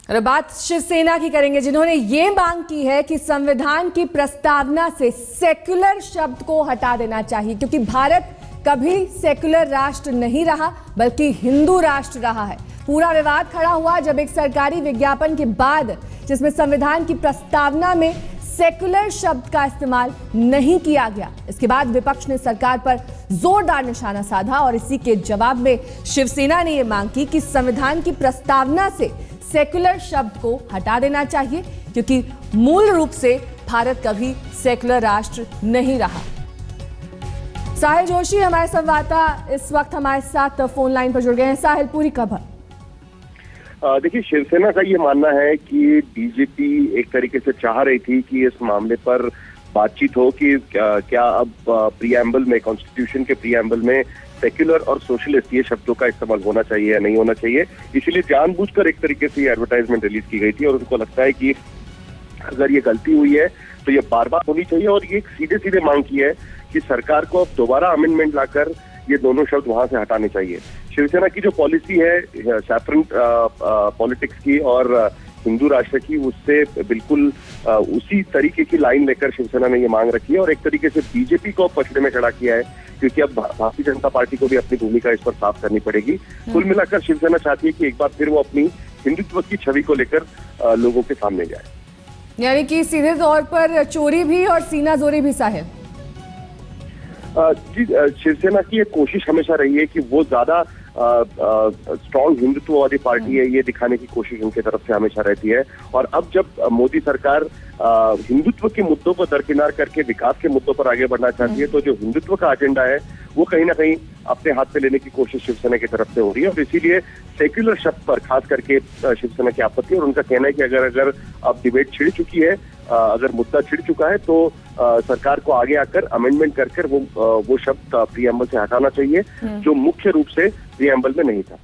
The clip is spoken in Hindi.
और बात शिवसेना की करेंगे, जिन्होंने ये मांग की है कि संविधान की प्रस्तावना से सेक्युलर शब्द को हटा देना चाहिए, क्योंकि भारत कभी सेक्युलर राष्ट्र नहीं रहा बल्कि हिंदू राष्ट्र रहा है। पूरा विवाद खड़ा हुआ जब एक सरकारी विज्ञापन के बाद जिसमें संविधान की प्रस्तावना में सेक्युलर शब्द का इस्तेमाल नहीं किया गया। इसके बाद विपक्ष ने सरकार पर जोरदार निशाना साधा और इसी के जवाब में शिवसेना ने यह मांग की कि संविधान की प्रस्तावना से सेक्युलर शब्द को हटा देना चाहिए, क्योंकि मूल रूप से भारत कभी सेक्युलर राष्ट्र नहीं रहा। साहिल जोशी हमारे संवाददाता इस वक्त हमारे साथ फोन लाइन पर जुड़ गए हैं। साहिल, पूरी खबर। देखिए, शिवसेना का ये मानना है कि बीजेपी एक तरीके से चाह रही थी कि इस मामले पर बातचीत हो कि क्या अब प्रीएम्बल में, कॉन्स्टिट्यूशन के प्रीएम्बल में सेक्युलर और सोशलिस्ट ये शब्दों का इस्तेमाल होना चाहिए या नहीं होना चाहिए। इसीलिए जानबूझकर एक तरीके से ये एडवर्टाइजमेंट रिलीज की गई थी और उनको लगता है कि अगर ये गलती हुई है तो ये बार बार होनी चाहिए। और ये एक सीधे सीधे मांग की है कि सरकार को अब दोबारा अमेंडमेंट लाकर ये दोनों शब्द वहां से हटाने चाहिए। शिवसेना की जो पॉलिसी है सैफरन पॉलिटिक्स की और हिंदू राष्ट्र की, उससे बिल्कुल उसी तरीके की लाइन लेकर शिवसेना ने ये मांग रखी है और एक तरीके से बीजेपी को पछड़े में खड़ा किया है, क्योंकि अब भारतीय जनता पार्टी को भी अपनी भूमिका इस पर साफ करनी पड़ेगी। कुल मिलाकर शिवसेना चाहती है कि एक बार फिर वो अपनी हिंदुत्व की छवि को लेकर लोगों के सामने जाए। यानी कि सीधे तौर पर चोरी भी और सीना जोरी भी। साहिल जी, शिवसेना की एक कोशिश हमेशा रही है कि वो ज्यादा स्ट्रॉन्ग हिंदुत्ववादी पार्टी है, ये दिखाने की कोशिश उनकी तरफ से हमेशा रहती है। और अब जब मोदी सरकार हिंदुत्व के मुद्दों को दरकिनार करके विकास के मुद्दों पर आगे बढ़ना चाहती है, तो जो हिंदुत्व का एजेंडा है वो कहीं ना कहीं अपने हाथ में लेने की कोशिश शिवसेना की तरफ से हो रही है। और इसीलिए सेक्युलर शब्द पर खास करके शिवसेना की आपत्ति और उनका कहना है कि अगर अब डिबेट छिड़ चुकी है, अगर मुद्दा छिड़ चुका है, तो सरकार को आगे आकर अमेंडमेंट कर वो शब्द प्रीएम्बल से हटाना चाहिए जो मुख्य रूप से प्रीएम्बल में नहीं था।